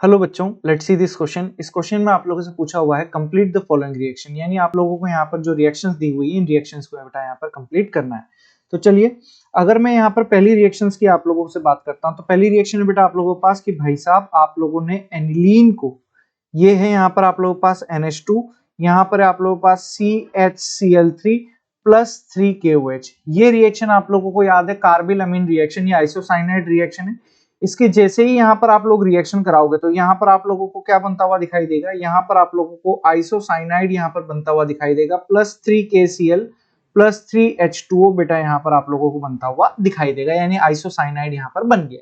Hello बच्चों, let's see this question. इस question में आप लोगों से पूछा हुआ है कंप्लीट द फॉलोइंग रिएक्शन, यानी आप लोगों को यहाँ पर जो रिएक्शंस दी हुई है इन रिएक्शंस को बेटा यहाँ पर कंप्लीट करना है। तो चलिए, अगर मैं यहाँ पर पहली रिएक्शंस की आप लोगों से बात करता हूँ तो पहली रिएक्शन है बेटा आप लोगों के पास कि भाई साहब आप लोगों ने एनिलीन को, ये है यहाँ पर आप लोगों के पास NH2, यहाँ पर आप लोगों के पास CHCl3 प्लस 3KOH। ये रिएक्शन आप लोगों को याद है कार्बिल अमीन रिएक्शन या आइसोसाइनाइड रिएक्शन है। इसके जैसे ही यहाँ पर आप लोग रिएक्शन कराओगे तो यहाँ पर आप लोगों को क्या बनता हुआ दिखाई देगा, यहाँ पर आप लोगों को आइसोसाइनाइड यहाँ पर बनता हुआ दिखाई देगा प्लस 3KCl प्लस 3H2O बेटा यहाँ पर आप लोगों को बनता हुआ दिखाई देगा, यानी आइसोसाइनाइड यहाँ पर बन गया।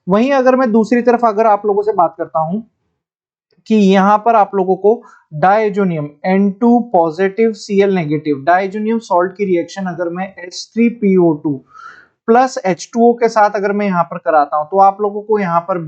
वहीं अगर मैं दूसरी तरफ अगर आप लोगों से बात करता हूं कि यहाँ पर आप लोगों को diazonium N2 positive Cl negative diazonium salt की रिएक्शन अगर मैं H3PO2 प्लस H2O के साथ अगर मैं यहाँ पर कराता हूं तो आप लोगों को यहाँ पर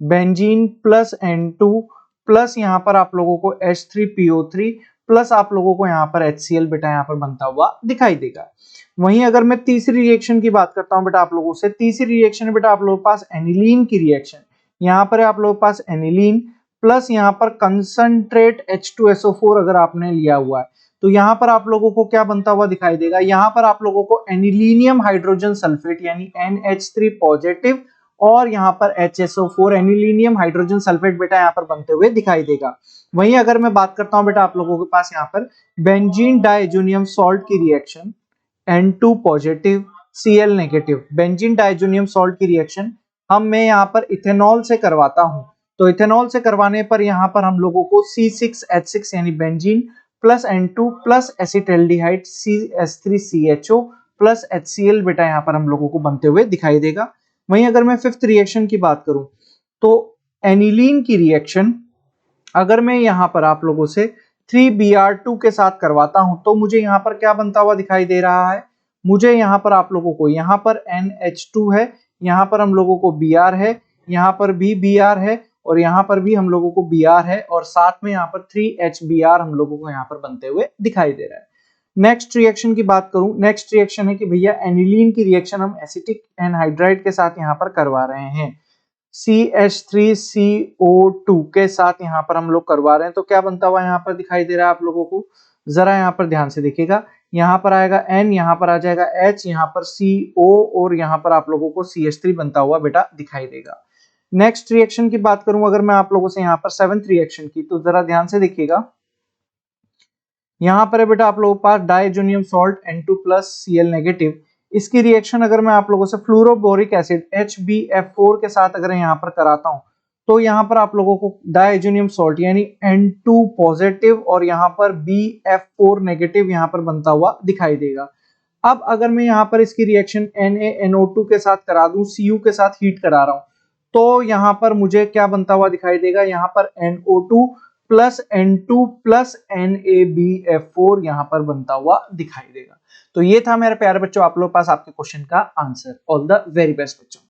बेंजीन प्लस N2 प्लस यहाँ पर आप लोगों को H3PO3 प्लस आप लोगों को यहाँ पर HCl बेटा यहाँ पर बनता हुआ दिखाई देगा। वहीं अगर मैं तीसरी रिएक्शन की बात करता हूं बेटा आप लोगों से, तीसरी रिएक्शन बेटा आप लोगों के पास एनिलीन की रिएक्शन, यहाँ पर आप लोगों के पास एनिलीन प्लस यहाँ पर कंसंट्रेट H2SO4 अगर आपने लिया हुआ है तो यहाँ पर आप लोगों को क्या बनता हुआ दिखाई देगा, यहाँ पर आप लोगों को एनिलीनियम हाइड्रोजन सल्फेट यानी NH3 पॉजिटिव और यहाँ पर HSO4 एनिलीनियम हाइड्रोजन सल्फेट बेटा यहाँ पर बनते हुए दिखाई देगा। वहीं अगर मैं बात करता हूं बेटा आप लोगों के पास यहाँ पर बेंजीन डाइजोनियम सॉल्ट की reaction N2 positive Cl negative, benzene diazonium salt की रिएक्शन मैं यहाँ पर इथेनॉल से करवाता हूं तो इथेनॉल से करवाने पर यहाँ पर हम लोगों को C6H6 यानी benzene plus N2 plus acetaldehyde CH3CHO plus HCl बेटा यहाँ पर हम लोगों को बनते हुए दिखाई देगा। वहीं अगर मैं फिफ्थ रिएक्शन की बात करूं तो एनिलीन की रिएक्शन अगर मैं यहाँ पर आप लोगों से 3Br2 के साथ करवाता हूं तो मुझे यहाँ पर क्या बनता हुआ दिखाई दे रहा है, मुझे यहाँ पर आप लोगों को यहाँ पर NH2 है, यहाँ पर हम लोगों को Br है, यहाँ पर भी Br है और यहाँ पर भी हम लोगों को Br है और साथ में यहाँ पर 3HBr हम लोगों को यहाँ पर बनते हुए दिखाई दे रहा है। नेक्स्ट रिएक्शन की बात करूं, नेक्स्ट रिएक्शन है कि भैया एनिलीन की रिएक्शन हम एसिटिक एनहाइड्राइड के साथ यहाँ पर करवा रहे हैं, CH3CO2 के साथ यहाँ पर हम लोग करवा रहे हैं तो क्या बनता हुआ यहाँ पर दिखाई दे रहा है आप लोगों को, जरा यहाँ पर ध्यान से देखिएगा। यहाँ पर आएगा N, यहाँ पर आ जाएगा H, यहाँ पर CO और यहाँ पर आप लोगों को CH3 बनता हुआ बेटा दिखाई देगा। नेक्स्ट रिएक्शन की बात करूं अगर मैं आप लोगों से यहाँ पर सेवंथ रिएक्शन की, तो जरा ध्यान से देखिएगा। यहाँ पर है बेटा आप लोगों के पास diazonium salt N2 plus Cl negative, इसकी रिएक्शन अगर मैं आप लोगों से फ्लोरोबोरिक एसिड HbF4 के साथ अगर यहाँ पर कराता हूं तो यहाँ पर आप लोगों को डाइजोनियम सॉल्ट यानी N2 पॉजिटिव और यहाँ पर BF4 नेगेटिव यहाँ पर बनता हुआ दिखाई देगा। अब अगर मैं यहाँ पर इसकी रिएक्शन NaNO2 के साथ करा दूं, Cu के साथ हीट करा रहा हूं तो यहाँ पर मुझे क्या बनता हुआ दिखाई देगा, यहाँ पर NO2 plus N2 plus NaBF4 यहाँ पर बनता हुआ दिखाई देगा। तो ये था मेरे प्यारे बच्चों आप लोग पास आपके क्वेश्चन का answer. All the very best बच्चों।